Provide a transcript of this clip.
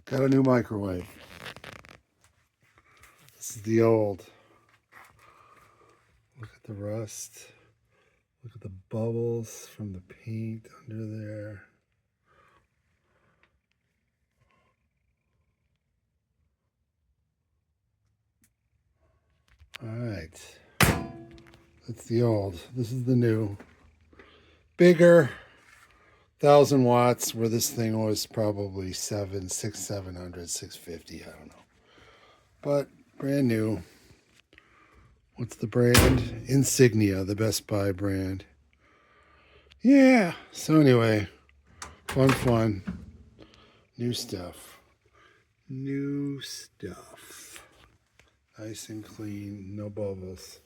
Got a new microwave. This is the old. Look at the rust. Look at the bubbles from the paint under there. All right. That's the old. This is the new. Bigger. 1,000 watts, where this thing was probably 700, 650, I don't know. But brand new. What's the brand? Insignia, the Best Buy brand. Yeah. So anyway, fun. New stuff. New stuff. Nice and clean, no bubbles.